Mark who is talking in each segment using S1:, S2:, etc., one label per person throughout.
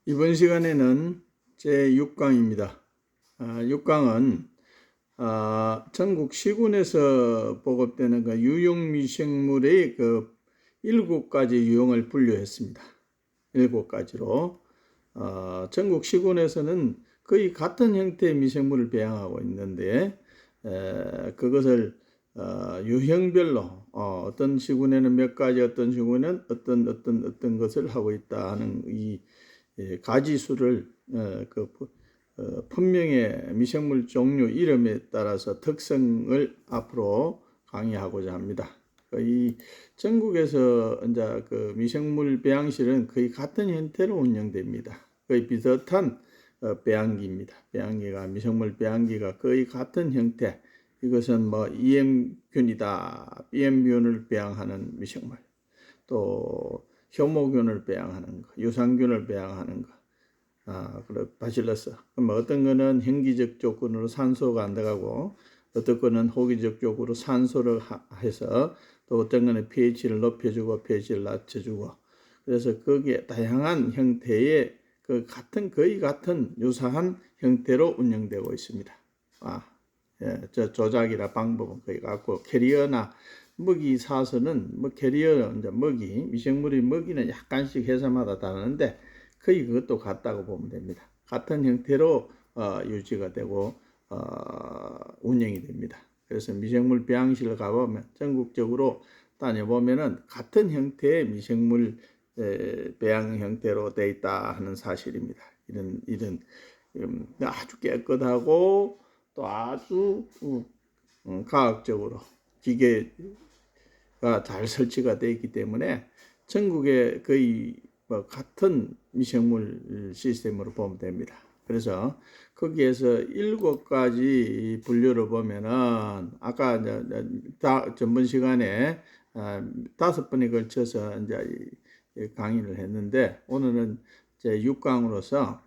S1: 이번 시간에는 제6강입니다. 6강은 전국 시군에서 보급되는 그 유용미생물의 그 7가지 유형을 분류했습니다. 7가지로 전국 시군에서는 거의 같은 형태의 미생물을 배양하고 있는데 그것을 유형별로 어떤 시군에는 몇 가지, 어떤 시군에는 어떤 것을 하고 있다 하는 이 가지수를 분명의 미생물 종류 이름에 따라서 특성을 앞으로 강의하고자 합니다. 이 전국에서 이제 그 미생물 배양실은 거의 같은 형태로 운영됩니다. 거의 비슷한 배양기입니다. 배양기가 미생물 배양기가 거의 같은 형태. 이것은 뭐 EM균이다, BM균을 배양하는 미생물, 또 효모균을 배양하는 거, 유산균을 배양하는 거, 그리고 바실러스. 그럼 어떤 거는 현기적 조건으로 산소가 안 들어가고, 어떤 거는 호기적 쪽으로 산소를 해서, 또 어떤 거는 pH를 높여주고 pH를 낮춰주고, 그래서 거기에 다양한 형태의 거의 같은 유사한 형태로 운영되고 있습니다. 저 조작이나 방법은 거의 같고, 캐리어나 먹이 사서는 캐리어 이제 먹이 미생물의 먹이는 약간씩 회사마다 다르는데 거의 그것도 같다고 보면 됩니다. 같은 형태로 유지가 되고 운영이 됩니다. 그래서 미생물 배양실을 가보면 전국적으로 다녀보면은 같은 형태의 미생물 배양 형태로 되어 있다 하는 사실입니다. 이런 아주 깨끗하고 또 아주 과학적으로 기계가 잘 설치가 되어 있기 때문에 전국에 거의 같은 미생물 시스템으로 보면 됩니다. 그래서 거기에서 7가지 분류를 보면은 아까 전번 시간에 5번에 걸쳐서 이제 강의를 했는데 오늘은 제 6강으로서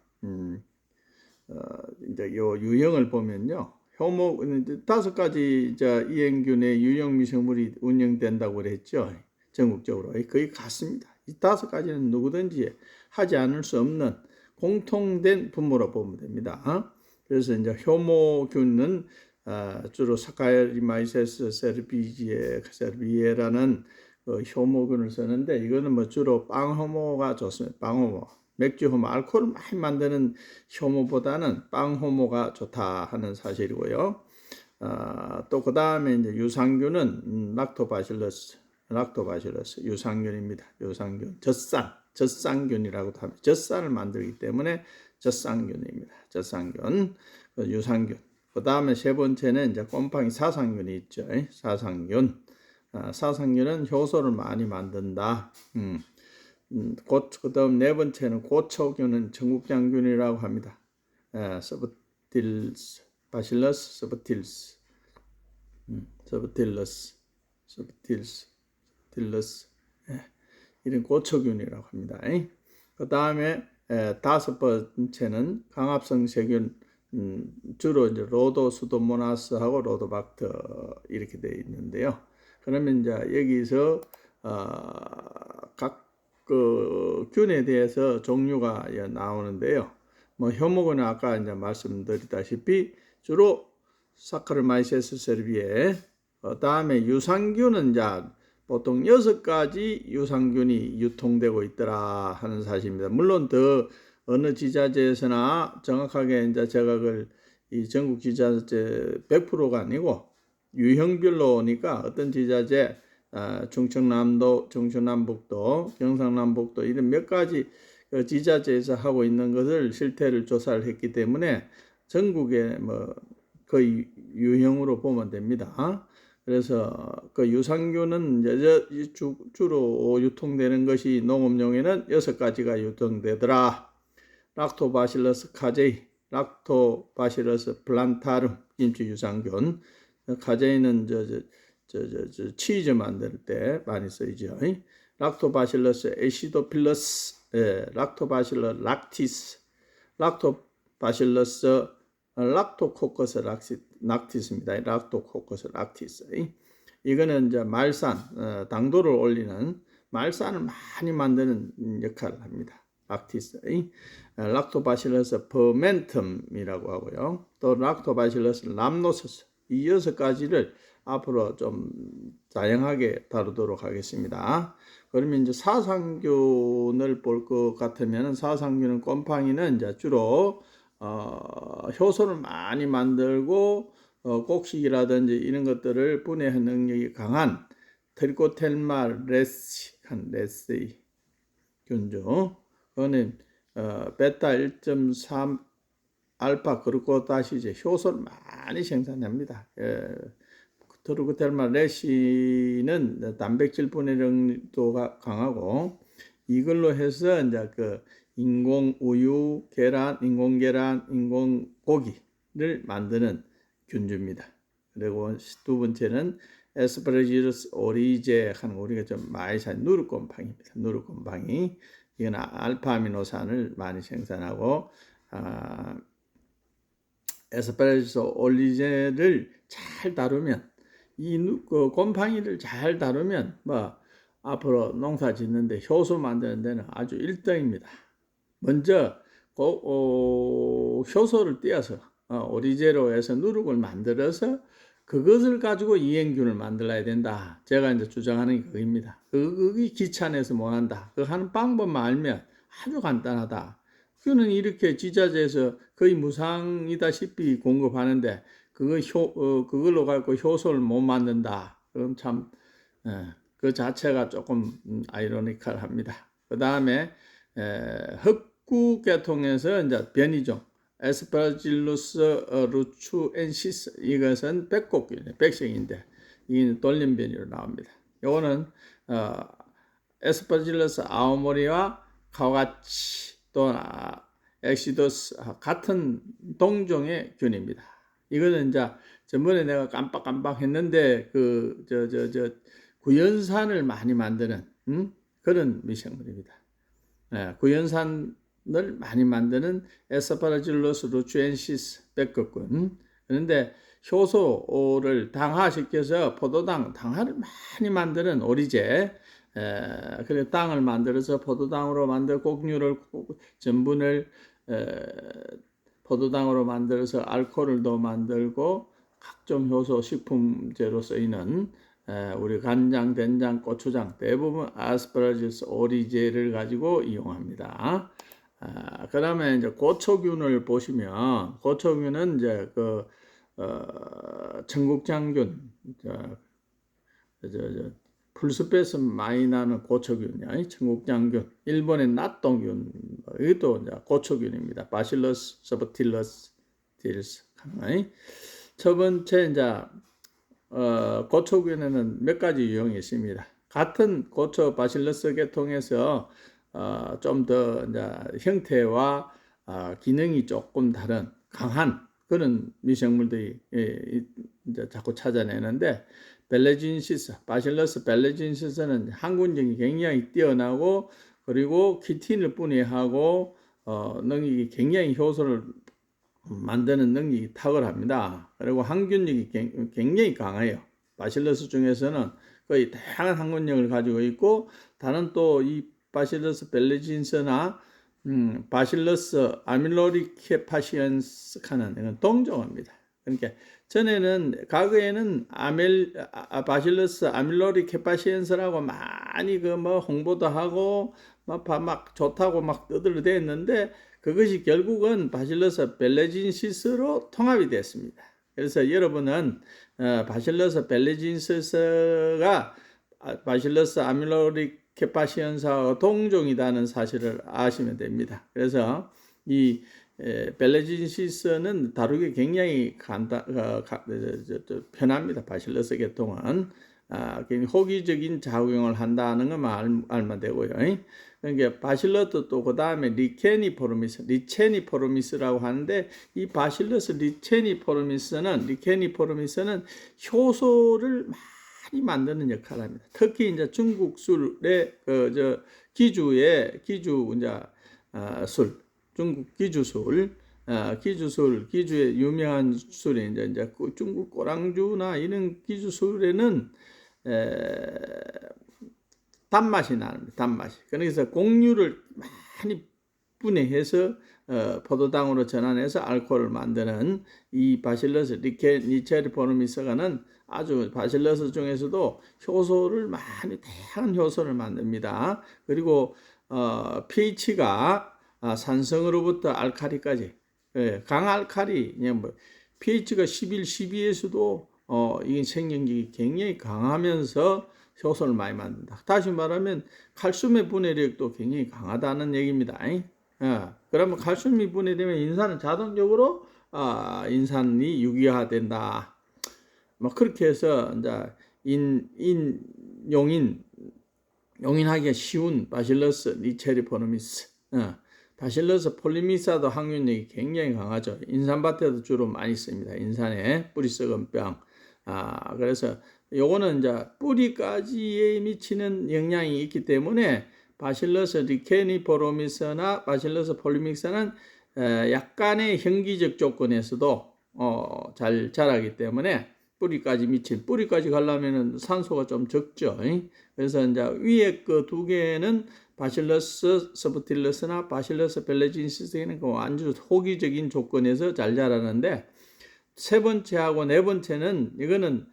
S1: 이제 요 유형을 보면요. 효모 5가지 이행균의 유형 미생물이 운영된다고 그랬죠. 전국적으로 거의 같습니다. 이 5가지는 누구든지 하지 않을 수 없는 공통된 분모로 보면 됩니다. 그래서 이제 효모균은 주로 사카리마이세스 세르비에라는 효모균을 쓰는데 이거는 뭐 주로 빵효모가 좋습니다. 빵효모. 맥주 효모, 알코올을 많이 만드는 효모보다는 빵 효모가 좋다 하는 사실이고요. 또 그 다음에 이제 유산균은 락토바실러스 유산균입니다. 유산균, 젖산균이라고도 합니다. 젖산을 만들기 때문에 젖산균입니다. 젖산균, 유산균. 그 다음에 세 번째는 이제 곰팡이 사상균이 있죠. 사상균. 사상균은 효소를 많이 만든다. 그 다음 네 번째는 고초균은 청국장균이라고 합니다. 서브틸스, 바실러스 서브틸스, 서브틸러스, 이런 고초균이라고 합니다. 그 다음에 5번째는 강합성 세균, 주로 이제 로도 수도모나스하고 로도박터 이렇게 되어 있는데요. 그러면 이제 여기서 각 균에 대해서 종류가 나오는데요. 뭐 효모균은 아까 이제 말씀드렸다시피 주로 사카르마이세스 세르비에, 다음에 유산균은 이제 보통 6가지 유산균이 유통되고 있더라 하는 사실입니다. 물론 더 어느 지자체에서나 정확하게 이제 제가 이 전국 지자체 100%가 아니고 유형별로니까 어떤 지자체 충청남도, 충청남북도, 경상남북도 이런 몇 가지 지자체에서 하고 있는 것을 실태를 조사를 했기 때문에 전국에 뭐 거의 유형으로 보면 됩니다. 그래서 그 유산균은 주로 유통되는 것이 농업용에는 6가지가 유통되더라. 락토바실러스 카제이, 락토바실러스 플란타름, 김치 유산균. 카제이는 치즈 만들 때 많이 쓰이죠. 락토바실러스 에시도필러스, 락토바실러 락티스, 락토바실러스 락토코커스 락티스입니다. 락토코커스 락티스. 이거는 이제 말산, 당도를 올리는 말산을 많이 만드는 역할을 합니다. 락티스, 락토바실러스 퍼멘텀이라고 하고요. 또 락토바실러스 람노서스 이 6가지를 앞으로 좀 다양하게 다루도록 하겠습니다. 그러면 이제 사상균을 볼 것 같으면 사상균은 곰팡이는 이제 주로 효소를 많이 만들고 곡식이라든지 이런 것들을 분해하는 능력이 강한 트리코텔마 레시 균주, 그거는 베타 1.3 알파 그루코다시제 효소를 많이 생산합니다. 트리코텔마 레시는 단백질 분해 능력도가 강하고 이걸로 해서 이제 그 인공 우유, 계란, 인공 계란, 인공 고기를 만드는 균주입니다. 그리고 두 번째는 에스퍼라지루스 오리제 하는 우리가 좀 많이 사는 누르곰팡이입니다. 누르곰팡이 이건 알파아미노산을 많이 생산하고 에스퍼라지루스 오리제를 잘 다루면 그 곰팡이를 잘 다루면 뭐 앞으로 농사 짓는데 효소 만드는 데는 아주 1등입니다. 먼저 효소를 떼어서 오리제로 해서 누룩을 만들어서 그것을 가지고 이행균을 만들어야 된다. 제가 이제 주장하는 게 그겁니다. 그게 귀찮아서 못한다. 그 하는 방법만 알면 아주 간단하다. 그거는 이렇게 지자체에서 거의 무상이다시피 공급하는데 그걸로 갖고 효소를 못 만든다. 그럼 참 그 자체가 조금 아이러니컬합니다. 그 다음에 흑구 계통에서 이제 변이종 에스퍼라질루스 루추엔시스 이것은 백색인데 이는 돌림 변이로 나옵니다. 요거는 에스퍼라질루스 아오모리와 카와치 또 엑시도스 같은 동종의 균입니다. 이거는 이제 전번에 내가 깜빡 했는데 구연산을 많이 만드는 그런 미생물입니다. 구연산을 많이 만드는 에스퍼라질루스 루추엔시스 백극군. 그런데 효소를 당화시켜서 당화를 많이 만드는 오리제. 그래 땅을 만들어서 포도당으로 만들 곡류를 전분을 포도당으로 만들어서 알코올을 더 만들고 각종 효소 식품제로 쓰이는 우리 간장, 된장, 고추장 대부분 아스파라거스 오리제를 가지고 이용합니다. 그다음에 이제 고초균을 보시면 고초균은 이제 청국장균, 풀숲에서 많이 나는 고초균이야. 청국장균, 일본의 낫동균 이것도 이제 고초균입니다. 바실러스 서브틸러스 딜스. 첫 번째 이제 고초균에는 몇 가지 유형이 있습니다. 같은 고초 바실러스 계통에서 좀 더 이제 형태와 기능이 조금 다른 강한 그런 미생물들이 이제 자꾸 찾아내는데 벨레진시스, 바실러스 벨레진시스는 항균력이 굉장히 뛰어나고 그리고 키틴을 분해하고 능력이 굉장히 효소를 만드는 능력이 탁월합니다. 그리고 항균력이 굉장히 강해요. 바실러스 중에서는 거의 다양한 항균력을 가지고 있고 다른 또 이 바실러스 벨레진스나 바실러스 아밀로리케파시언스카는 이건 동종입니다. 그러니까 전에는 과거에는 바실러스 아밀로리케파시언스라고 많이 홍보도 하고 막 좋다고 막 떠들어댔는데 그것이 결국은 바실러스 벨레진시스로 통합이 됐습니다. 그래서 여러분은 바실러스 벨레진시스가 바실러스 아밀로리케파시언스와 동종이라는 사실을 아시면 됩니다. 그래서 이 벨레진시스는 다루기 굉장히 편합니다. 바실러스 계통은 호기적인 작용을 한다는 것만 알면 되고요. 그러니까 바실러스 또 그 다음에 리체니포르미스라고 하는데 이 바실러스 리체니포르미스는 효소를 많이 만드는 역할을 합니다. 특히 이제 중국 술의 기주 중국 기주술, 기주의 유명한 술이 이제 중국 꼬랑주나 이런 기주술에는 단맛이 나는데 단맛이. 그래서 곡류를 많이 분해해서 포도당으로 전환해서 알코올을 만드는 이 바실러스 니체리포르미스가는 아주 바실러스 중에서도 효소를 많이 다양한 효소를 만듭니다. 그리고 pH가 산성으로부터 알칼리까지 강알칼리 뭐 pH가 11, 12에서도 이 생명력이 굉장히 강하면서 효소를 많이 만든다. 다시 말하면 칼슘의 분해력도 굉장히 강하다는 얘기입니다. 그러면 칼슘이 분해되면 인산은 자동적으로 인산이 유기화된다. 뭐 그렇게 해서 이제 용인하기가 쉬운 바실러스 니체리포르미스, 바실러스 폴리미사도 항균력이 굉장히 강하죠. 인삼밭에도 주로 많이 씁니다. 인산에 뿌리 썩은 병. 그래서 요거는 이제 뿌리까지에 미치는 영향이 있기 때문에 바실러스 리케니포르미스나 바실러스 폴리믹스는 약간의 현기적 조건에서도 잘 자라기 때문에 뿌리까지 가려면은 산소가 좀 적죠. 그래서 이제 위에 그 두 개는 바실러스 서브틸러스나 바실러스 벨레진시스는 그 아주 호기적인 조건에서 잘 자라는데 세 번째하고 네 번째는 이거는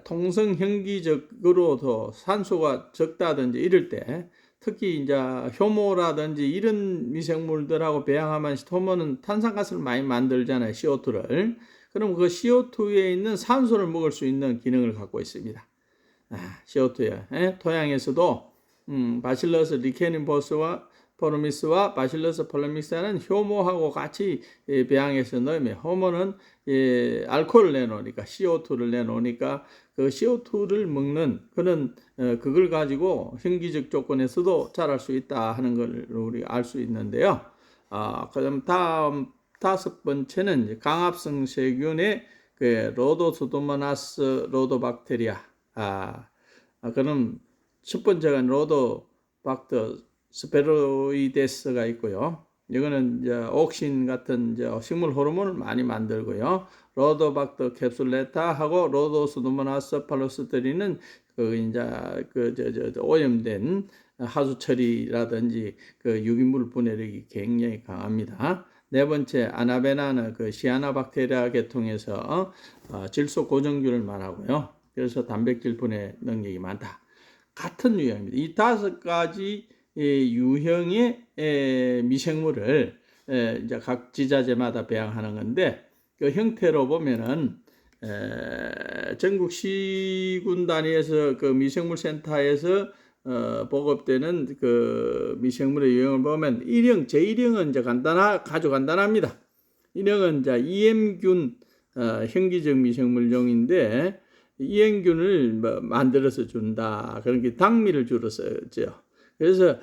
S1: 통성 현기적으로 더 산소가 적다든지 이럴 때 특히 이제 효모라든지 이런 미생물들하고 배양하면 효모는 탄산가스를 많이 만들잖아요. CO2를. 그럼 그 CO2에 있는 산소를 먹을 수 있는 기능을 갖고 있습니다. CO2에 토양에서도 바실러스 리케닌포르미스와 바실러스 폴리믹스는 효모하고 같이 배양해서 넣으면 효모는 알코올을 내놓으니까 CO2를 내놓으니까 그 CO2를 먹는 그런 그걸 가지고 현기적 조건에서도 자랄 수 있다 하는 걸 우리 알 수 있는데요. 그다음 다음 다섯 번째는 강압성 세균의 그 로도수도모나스 로도박테리아. 그럼 첫 번째가 로도박터 스페로이데스가 있고요. 이거는 이제 옥신 같은 이제 식물 호르몬을 많이 만들고요. 로도박터 캡슐레타하고 로도수도모나스 팔로스테린은 그 이제 오염된 하수 처리라든지 그 유기물 분해력이 굉장히 강합니다. 네 번째 아나베나는 그 시아나박테리아 계통에서 질소 고정균을 말하고요. 그래서 단백질 분해 능력이 많다. 같은 유형입니다. 이 다섯 가지 유형의 미생물을 이제 각 지자체마다 배양하는 건데 그 형태로 보면은 전국 시군 단위에서 그 미생물센터에서 보급되는 그 미생물의 유형을 보면 제1형은 이제 아주 간단합니다. 1형은 이제 EM균 현기적 미생물종인데 EM균을 만들어서 준다. 그러니까 당미를 주로 쓰죠. 그래서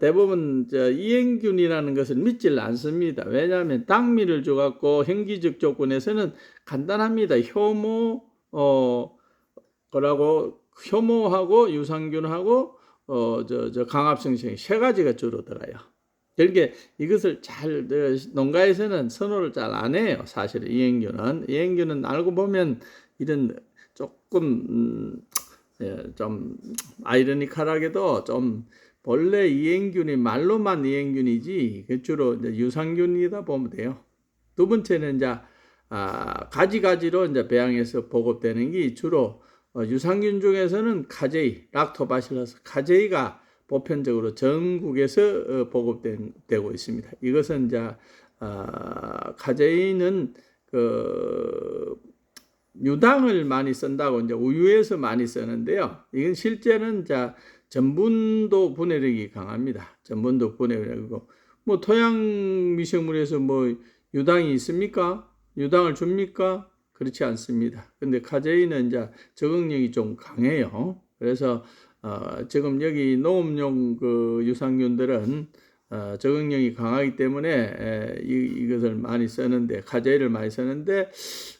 S1: 대부분 EM균이라는 것을 믿질 않습니다. 왜냐하면 당미를 줘갖고 현기적 조건에서는 간단합니다. 효모하고 유산균하고 강압성생 세 가지가 주로 들어요. 그러니까 이것을 잘 농가에서는 선호를 잘 안 해요. 사실은 이행균은 알고 보면 이런 조금 좀 아이러니컬하게도 좀 본래 이행균이 말로만 이행균이지 주로 이제 유산균이다 보면 돼요. 두 번째는 이제 가지가지로 이제 배양해서 보급되는 게 주로 유산균 중에서는 카제이, 락토바실러스 카제이가 보편적으로 전국에서 보급되고 있습니다. 이것은 이제 카제이는 그 유당을 많이 쓴다고 이제 우유에서 많이 쓰는데요. 이건 실제는 이제 전분도 분해력이 강합니다. 전분도 분해력이고 뭐 토양 미생물에서 뭐 유당이 있습니까? 유당을 줍니까? 그렇지 않습니다. 근데 카제인은 이제 적응력이 좀 강해요. 그래서 지금 여기 농업용 그 유산균들은 적응력이 강하기 때문에 이것을 많이 쓰는데 카제이를 많이 쓰는데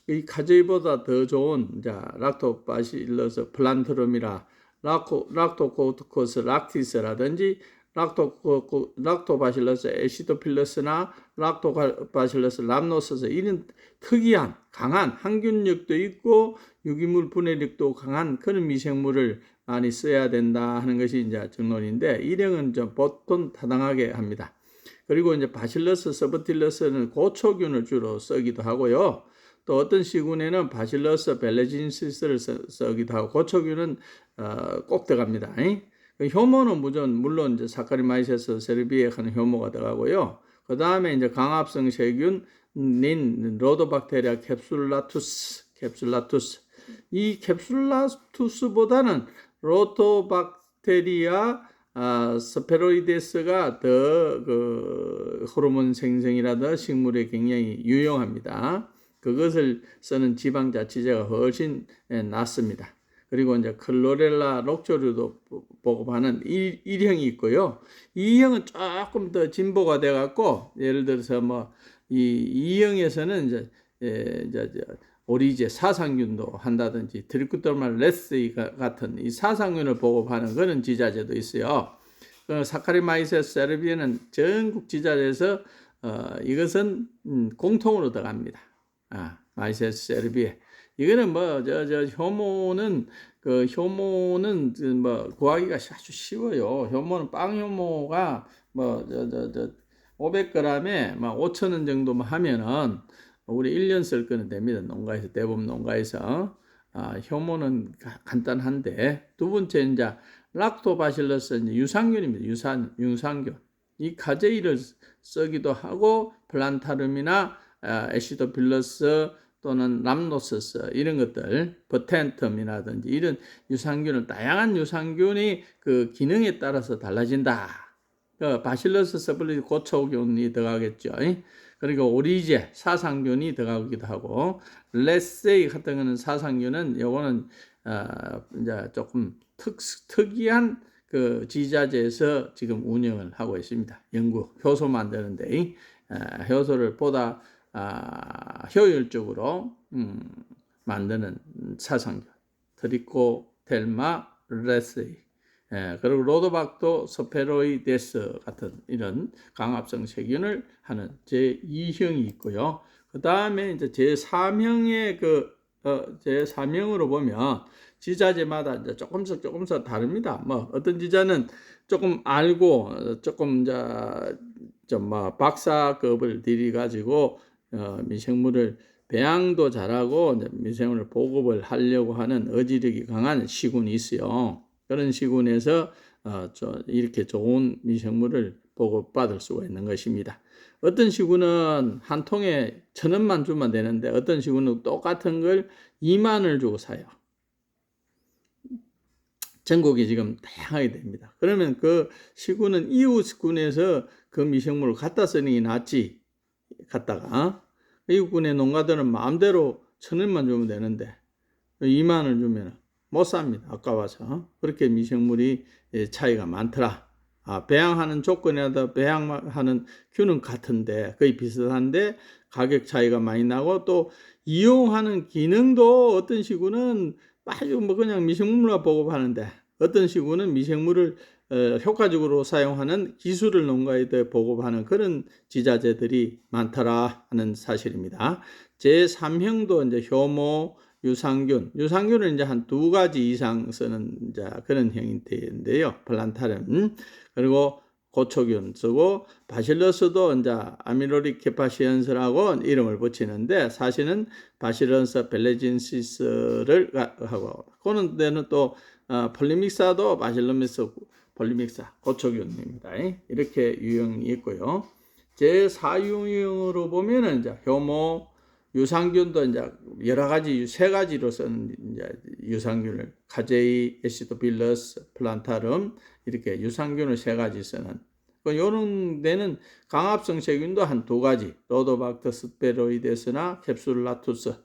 S1: 이 카제이보다 더 좋은 이제 락토바실러스 플란트룸이라 락토코르코스 락티스라든지 락토바실러스 에시도필러스나 락토바실러스 람노서스 이런 특이한 강한 항균력도 있고 유기물 분해력도 강한 그런 미생물을 많이 써야 된다 하는 것이 이제 정론인데 일형은 좀 보통 타당하게 합니다. 그리고 이제 바실러스 서브틸러스는 고초균을 주로 쓰기도 하고요. 또 어떤 시군에는 바실러스 벨레진시스를 쓰기도 하고 고초균은 꼭 들어갑니다. 그 효모는 물론 이제 사카리마이세스 세르비에 하는 효모가 들어가고요. 그 다음에 이제 강압성 세균인 로도박테리아 캡슐라투스. 이 캡슐라투스보다는 로토박테리아 스페로이데스가 더 그 호르몬 생성이라든 식물에 굉장히 유용합니다. 그것을 쓰는 지방자치제가 훨씬 낫습니다. 그리고 이제 클로렐라 록조류도 보급하는 1형이 있고요. 2형은 조금 더 진보가 돼 갖고 예를 들어서 뭐 이 2형에서는 이제 오리제 사상균도 한다든지 트리코더말 레스이 같은 이 사상균을 보급하는 그런 지자제도 있어요. 사카리마이세스 세르비에는 전국 지자제에서 이것은 공통으로 들어갑니다. 마이세스 세르비에. 이거는 뭐 효모는 뭐 구하기가 아주 쉬워요. 효모는 빵 효모가 뭐 500g에 막 5,000원 정도만 하면은 우리 1년 쓸 거는 됩니다. 농가에서 대부분 농가에서 효모는 간단한데 두 번째 이제 락토바실러스 유산균입니다. 유산균. 이 카제이를 쓰기도 하고 플란타름이나 에시도필러스 또는 람노서스 이런 것들, 버텐텀이라든지 이런 유산균을 다양한 유산균이 그 기능에 따라서 달라진다. 바실러스 서블리 고초균이 들어가겠죠. 그리고 오리제 사상균이 들어가기도 하고 레세이 같은 거는 사상균은 요거는 이제 조금 특이한 그 지자체에서 지금 운영을 하고 있습니다. 연구 효소 만드는데 효소를 보다 효율적으로 만드는 사상균 트리코델마 레세이 그리고 로도박도 스페로이데스 같은 이런 강압성 세균을 하는 제2형이 있고요. 그 다음에 이제 제3형의 제3형으로 보면 지자체마다 이제 조금씩 다릅니다. 뭐 어떤 지자는 조금 알고 조금 뭐 박사급을 들이가지고 미생물을 배양도 잘하고 미생물을 보급을 하려고 하는 의지력이 강한 시군이 있어요. 그런 시군에서 이렇게 좋은 미생물을 보급받을 수가 있는 것입니다. 어떤 시군은 한 통에 1,000원만 주면 되는데 어떤 시군은 똑같은 걸 2만원을 주고 사요. 전국이 지금 다양하게 됩니다. 그러면 그 시군은 이웃군에서 그 미생물을 갖다 쓰는 게 낫지. 갖다가 이웃군의 농가들은 마음대로 1,000원만 주면 되는데 2만원을 주면 못 삽니다. 아까워서. 그렇게 미생물이 차이가 많더라. 배양하는 조건이라도 배양하는 균은 같은데 거의 비슷한데 가격 차이가 많이 나고 또 이용하는 기능도 어떤 시군은 아주 뭐 그냥 미생물만 보급하는데 어떤 시군은 미생물을 효과적으로 사용하는 기술을 농가에 보급하는 그런 지자체들이 많더라 하는 사실입니다. 제3형도 이제 효모 유산균은 이제 한 2가지 이상 쓰는 이제 그런 형태인데요. 플란타름 그리고 고초균 쓰고 바실러스도 이제 아미로릭 케파시언스라고 이름을 붙이는데 사실은 바실러스 벨레진시스를 하고 그런 데는 또 폴리믹사도 바실러미스 폴리믹사 고초균입니다. 이렇게 유형이 있고요. 제4유형으로 보면은 이제 효모 유산균도 이제 여러 가지 3가지로 쓰는 이제 유산균을 카제이, 에시도빌러스, 플란타름 이렇게 유산균을 3가지 쓰는 요런 데는 강압성 세균도 한 2가지 로도박터 스페로이데스나 캡슐라투스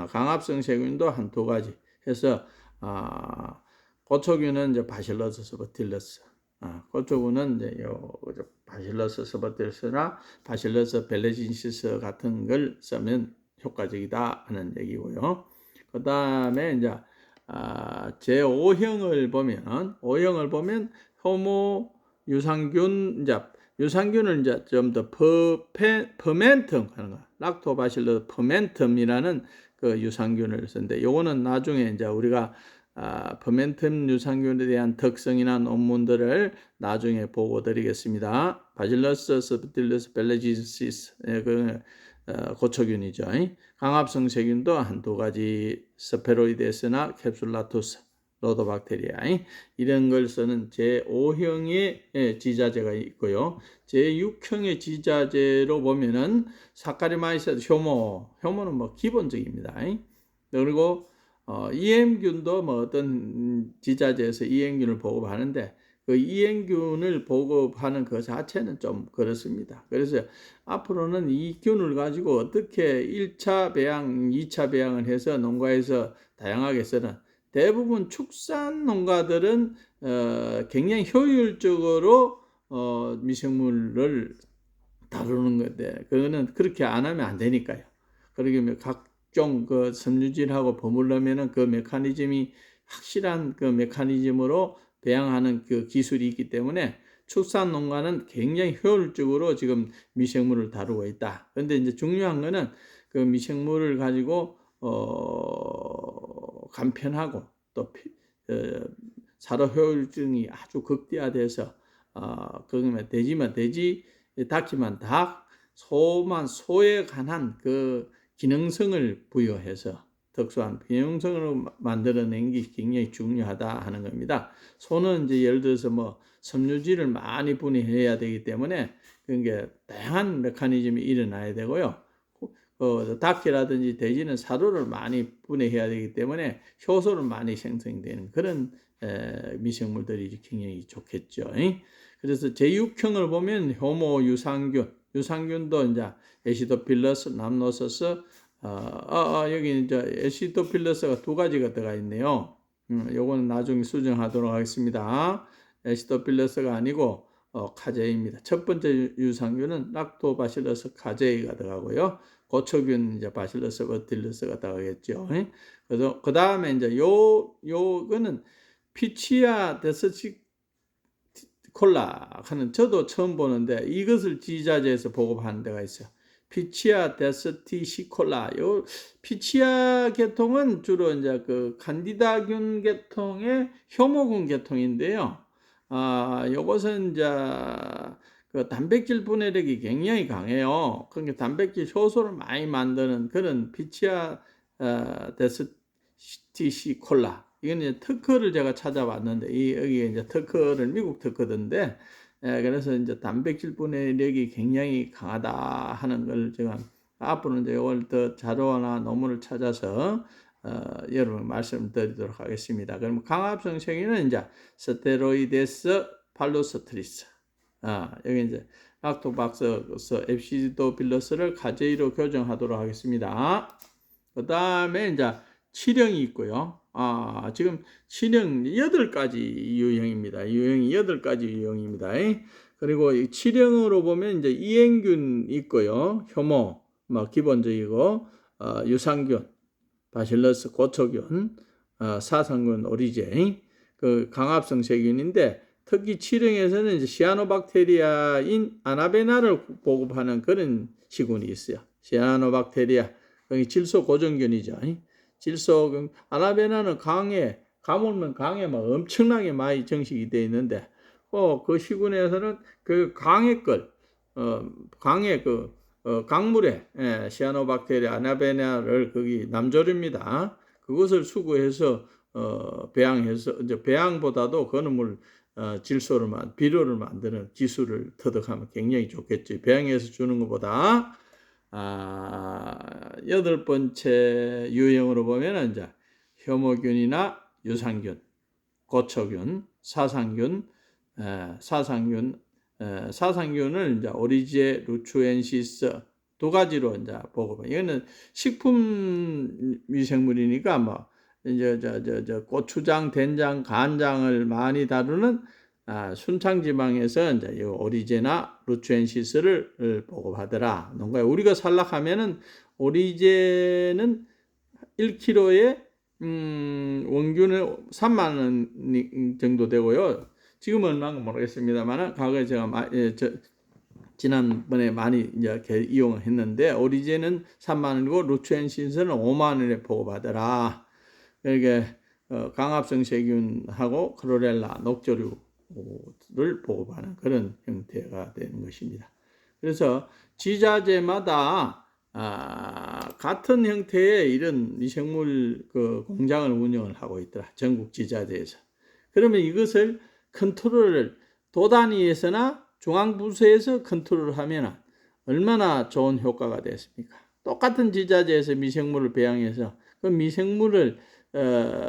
S1: 강압성 세균도 한 2가지 해서 고초균은 이제 바실러스 스버틸러스 고초균은 이제 바실러스 스버틸러스나 바실러스 벨레진시스 같은 걸 쓰면 효과적이다 하는 얘기고요. 그 다음에 이제 제5형을 보면 효모 유산균 유산균을 이제 좀 더 퍼멘텀 하는 거 락토바실러스 퍼멘텀이라는 그 유산균을 쓰는데 요거는 나중에 이제 우리가 퍼멘텀 유산균에 대한 특성이나 논문들을 나중에 보고 드리겠습니다. 바실러스 스프틸러스 벨레지시스 고초균이죠. 강압성 세균도 한두 가지 스페로이데스나 캡슐라투스 로도박테리아 이런 걸 쓰는 제5형의 지자재가 있고요. 제6형의 지자재로 보면은 사카리마이스 효모는 뭐 기본적입니다. 그리고 이행균도 뭐 어떤 지자재에서 이행균을 보급하는데 그 이행균을 보급하는 그 자체는 좀 그렇습니다. 그래서 앞으로는 이 균을 가지고 어떻게 1차 배양, 2차 배양을 해서 농가에서 다양하게 쓰는 대부분 축산 농가들은 굉장히 효율적으로 미생물을 다루는 건데 그거는 그렇게 안 하면 안 되니까요. 그러게 각종 그 섬유질하고 버무려면은 그 메커니즘이 확실한 그 메커니즘으로 배양하는 그 기술이 있기 때문에 축산 농가는 굉장히 효율적으로 지금 미생물을 다루고 있다. 그런데 이제 중요한 거는 그 미생물을 가지고 간편하고 또 사료 효율증이 아주 극대화돼서 그러면 돼지만 돼지, 닭이만 닭, 소만 소에 관한 그 기능성을 부여해서 특수한 기능성을 만들어낸 게 굉장히 중요하다 하는 겁니다. 소는 이제 예를 들어서 뭐 섬유질을 많이 분해해야 되기 때문에 그게 다양한 메커니즘이 일어나야 되고요. 닭이라든지 돼지는 사료를 많이 분해해야 되기 때문에 효소를 많이 생성되는 그런 미생물들이 굉장히 좋겠죠. 그래서 제6형을 보면 효모 유산균도 이제 에시도필러스, 남노서스, 여기 이제 에시도필러스가 두 가지가 들어가 있네요. 요거는 나중에 수정하도록 하겠습니다. 에시도필러스가 아니고 카제이입니다. 첫 번째 유산균은 락토바실러스 카제이가 들어가고요. 고초균 이제 바실러스 버틸러스가 들어가겠죠. 그래서 그 다음에 이제 요거는 피치아 데스티콜라 하는 저도 처음 보는데 이것을 지자재에서 보급하는 데가 있어요. 피치아 데스티시콜라. 요 피치아 계통은 주로 이제 그 칸디다균 계통의 효모균 계통인데요. 요것은 이제 그 단백질 분해력이 굉장히 강해요. 그러니까 단백질 효소를 많이 만드는 그런 피치아 데스티시콜라. 이건 이제 특허를 제가 찾아봤는데 여기 이제 특허를 미국 특허던데 그래서 이제 단백질 분해력이 굉장히 강하다 하는 걸 제가 앞으로 이제 이걸 더 자료나 논문을 찾아서 여러분 말씀드리도록 하겠습니다. 그럼 강압성 세균은 이제 스테로이데스 팔로스트리스. 여기 이제 락토박스 앱시도빌러스를 카제이로 교정하도록 하겠습니다. 그 다음에 이제 치령이 있고요. 지금 치령 8가지 유형입니다. 유형이 8가지 유형입니다. 그리고 이 치령으로 보면 이제 이행균 있고요. 효모, 뭐 기본적이고, 유산균, 바실러스 고초균, 사상균 오리제, 그 강압성 세균인데 특히 치령에서는 이제 시아노박테리아인 아나베나를 보급하는 그런 시군이 있어요. 시아노박테리아, 질소 고정균이죠. 질소 아나베나는 강에 가물면 강에 막 엄청나게 많이 정식이 되어 있는데 그 시군에서는 그 강의 걸 강의 강물에 시아노박테리아 아나베나를 거기 남조류입니다. 그것을 수거해서 배양해서 이제 배양보다도 그놈을 질소를 비료를 만드는 기술을 터득하면 굉장히 좋겠죠. 배양해서 주는 것보다 8번째 유형으로 보면은 이제 효모균이나 유산균, 고초균, 사상균, 사상균을 이제 오리지에 루추엔시스 두 가지로 이제 보고 이거는 식품 미생물이니까 뭐 이제 고추장, 된장, 간장을 많이 다루는 순창지방에서 이제 이 오리제나 루추엔시스를 보급하더라. 농가에 우리가 살락하면은 오리제는 1kg에 원균은 3만 원 정도 되고요. 지금은 얼마인가 모르겠습니다만 과거에 제가 지난번에 많이 이제 이용했는데 오리제는 3만 원이고 루추엔시스는 5만 원에 보급하더라. 그러니까 강압성 세균하고 클로렐라, 녹조류를 보급하는 그런 형태가 되는 것입니다. 그래서 지자체마다 같은 형태의 이런 미생물 공장을 운영을 하고 있더라. 전국 지자체에서. 그러면 이것을 컨트롤을 도 단위에서나 중앙부서에서 컨트롤을 하면 얼마나 좋은 효과가 됐습니까? 똑같은 지자체에서 미생물을 배양해서 그 미생물을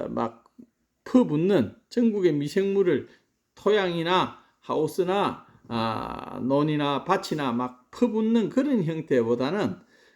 S1: 막 퍼붓는 전국의 미생물을 토양이나 하우스나 논이나 밭이나 막 퍼붓는 그런 형태보다는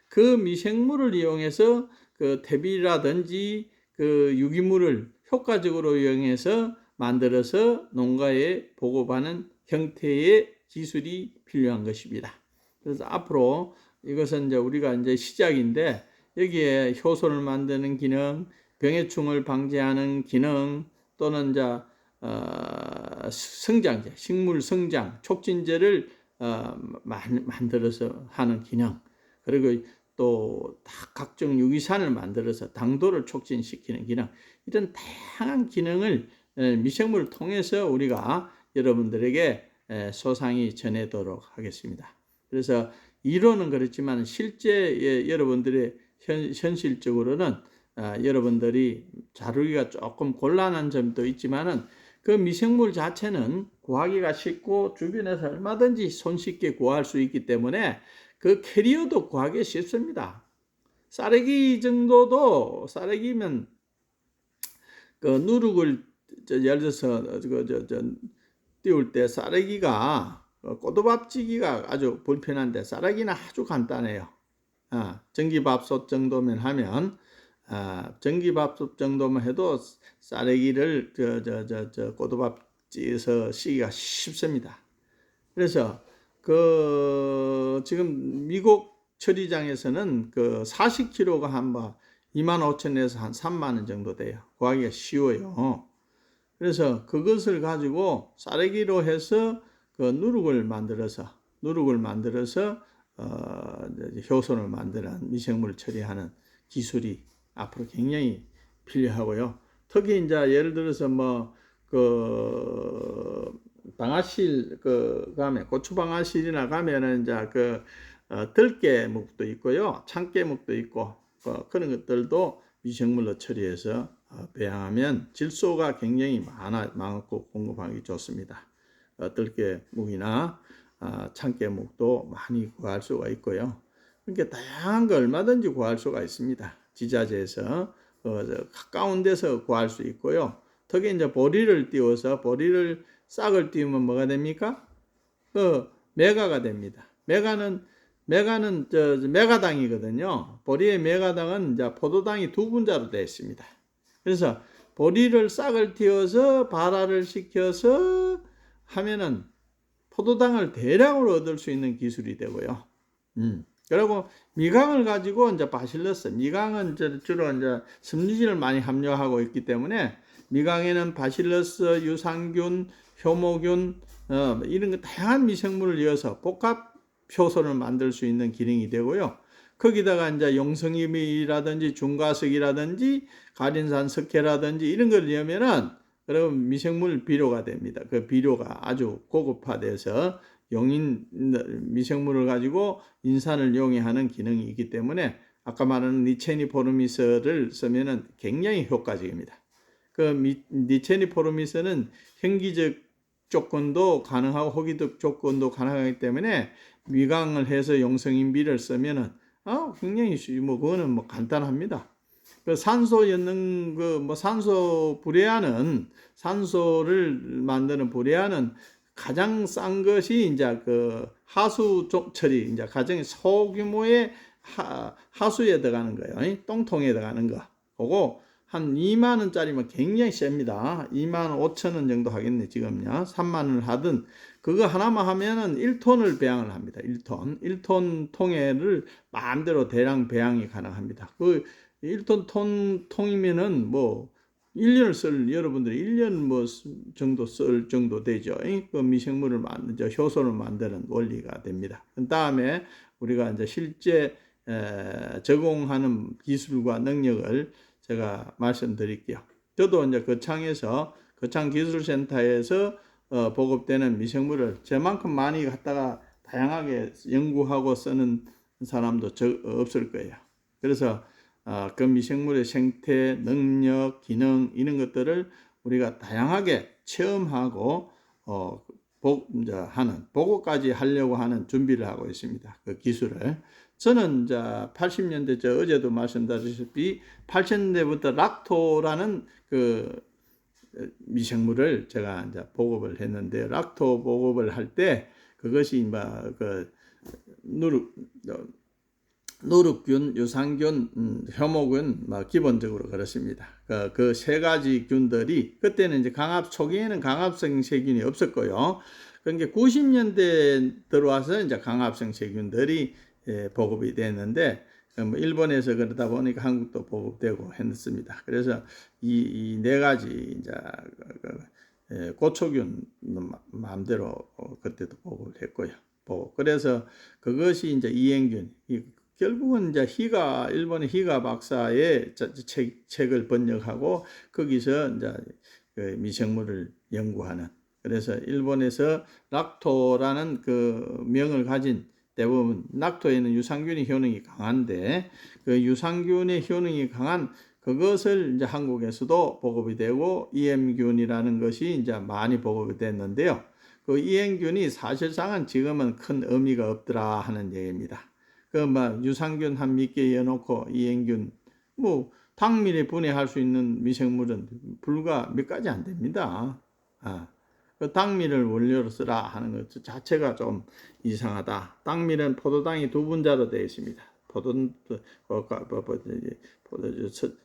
S1: 그 미생물을 이용해서 그 퇴비라든지 그 유기물을 효과적으로 이용해서 만들어서 농가에 보급하는 형태의 기술이 필요한 것입니다. 그래서 앞으로 이것은 이제 우리가 이제 시작인데 여기에 효소를 만드는 기능, 병해충을 방지하는 기능 또는 이제 성장제, 식물 성장 촉진제를 만들어서 하는 기능, 그리고 또 각종 유기산을 만들어서 당도를 촉진시키는 기능, 이런 다양한 기능을 미생물을 통해서 우리가 여러분들에게 소상히 전해도록 하겠습니다. 그래서 이론은 그렇지만 실제 여러분들의 현실적으로는 여러분들이 다루기가 조금 곤란한 점도 있지만은 그 미생물 자체는 구하기가 쉽고 주변에서 얼마든지 손쉽게 구할 수 있기 때문에 그 캐리어도 구하기 쉽습니다. 쌀래기 정도도, 쌀래기면 그 누룩을 예를 들어서 띄울 때 쌀래기가 꼬두밥찌기가 아주 불편한데 쌀래기는 아주 간단해요. 전기밥솥 정도면 하면 전기밥솥 정도만 해도 쌀래기를 꼬두밥찌에서 씻기가 쉽습니다. 그래서 지금 미국 처리장에서는 40kg가 한 25,000원에서 한 30,000원 정도 돼요. 구하기가 쉬워요. 그래서 그것을 가지고 쌀래기로 해서 누룩을 만들어서 효소를 만드는 미생물을 처리하는 기술이 앞으로 굉장히 필요하고요. 특히 이제 예를 들어서 방아실 가면 고추방아실이나 가면은 이제 들깨묵도 있고요, 참깨묵도 있고 그런 것들도 미생물로 처리해서 배양하면 질소가 굉장히 많고 공급하기 좋습니다. 들깨묵이나 참깨묵도 많이 구할 수가 있고요. 그러니까 다양한 거 얼마든지 구할 수가 있습니다. 지자체에서 가까운 데서 구할 수 있고요. 특히 이제 보리를 띄워서 싹을 띄우면 뭐가 됩니까? 메가가 됩니다. 메가는 메가당이거든요. 보리의 메가당은 이제 포도당이 2분자로 되어 있습니다. 그래서 보리를 싹을 띄워서 발화를 시켜서 하면은 포도당을 대량으로 얻을 수 있는 기술이 되고요. 그리고 미강을 가지고 이제 바실러스, 미강은 주로 이제 섬유질을 많이 함유하고 있기 때문에 미강에는 바실러스, 유산균, 효모균 이런 거 다양한 미생물을 이어서 복합 효소를 만들 수 있는 기능이 되고요. 거기다가 이제 용성임이라든지 중가석이라든지 가린산 석회라든지 이런 걸 넣으면은 그러면 미생물 비료가 됩니다. 그 비료가 아주 고급화돼서 미생물을 가지고 인산을 용해하는 기능이 있기 때문에 아까 말하는 니체니포르미스를 쓰면은 굉장히 효과적입니다. 니체니포르미스는 현기적 조건도 가능하고 호기적 조건도 가능하기 때문에 미강을 해서 용성인비를 쓰면은 굉장히 그거는 간단합니다. 산소 였는 산소 불에아는 산소를 만드는 불에아는 가장 싼 것이 이제 하수 처리, 이제 가장 소규모의 하수에 들어가는 거예요. 똥통에 들어가는 거. 그거 한 2만 원짜리면 굉장히 셉니다. 2만 5천 원 정도 하겠네, 지금요. 3만 원을 하든 그거 하나만 하면은 1톤을 배양을 합니다. 1톤 통에를 마음대로 대량 배양이 가능합니다. 1톤 통이면은 1년을 여러분들이 1년 정도 쓸 정도 되죠. 그 미생물을 효소를 만드는 원리가 됩니다. 그 다음에 우리가 이제 실제 적용하는 기술과 능력을 제가 말씀드릴게요. 저도 이제 거창 기술센터에서 보급되는 미생물을 저만큼 많이 갖다가 다양하게 연구하고 쓰는 사람도 없을 거예요. 그래서 그 미생물의 생태, 능력, 기능 이런 것들을 우리가 다양하게 체험하고 보고까지 하려고 하는 준비를 하고 있습니다. 그 기술을. 저는 이제 80년대 어제도 말씀드렸다시피 80년대부터 락토라는 그 미생물을 제가 이제 보급을 했는데, 락토 보급을 할 때 그것이 뭐그 누룩균, 유산균, 효모균 기본적으로 그렇습니다. 그 세 가지 균들이 그때는 이제 초기에는 강압성 세균이 없었고요. 그러니까 90년대 들어와서 이제 강압성 세균들이 보급이 됐는데, 일본에서 그러다 보니까 한국도 보급되고 했습니다. 그래서 이 네 가지 이제 고초균 마음대로 그때도 보급을 했고요. 그래서 그것이 이제 이행균, 결국은 이제 일본의 히가 박사의 책을 번역하고 거기서 이제 그 미생물을 연구하는, 그래서 일본에서 락토라는 그 명을 가진, 대부분 락토에는 유산균의 효능이 강한데 그 유산균의 효능이 강한 그것을 이제 한국에서도 보급이 되고 EM균이라는 것이 이제 많이 보급이 됐는데요. 그 EM균이 사실상은 지금은 큰 의미가 없더라 하는 얘기입니다. 유산균 한 몇 개 넣어놓고 EM균, 당밀에 분해할 수 있는 미생물은 불과 몇 가지 안 됩니다. 그 당밀을 원료로 쓰라 하는 것 자체가 좀 이상하다. 당밀은 포도당이 두 분자로 되어 있습니다.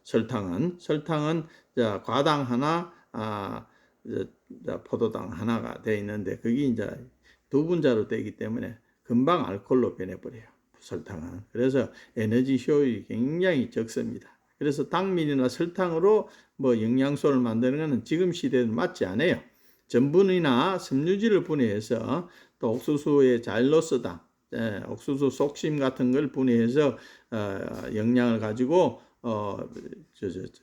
S1: 설탕은 과당 하나, 포도당 하나가 되어 있는데 그게 이제 두 분자로 되기 때문에 금방 알코올로 변해버려요. 설탕은. 그래서 에너지 효율이 굉장히 적습니다. 그래서 당밀이나 설탕으로 영양소를 만드는 것은 지금 시대에는 맞지 않아요. 전분이나 섬유질을 분해해서 또 옥수수의 자일로스당, 옥수수 속심 같은 걸 분해해서 영양을 가지고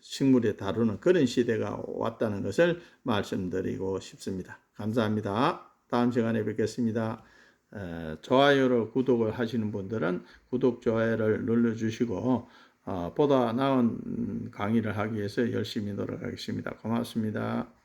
S1: 식물에 다루는 그런 시대가 왔다는 것을 말씀드리고 싶습니다. 감사합니다. 다음 시간에 뵙겠습니다. 좋아요로 구독을 하시는 분들은 구독, 좋아요를 눌러주시고 보다 나은 강의를 하기 위해서 열심히 노력하겠습니다. 고맙습니다.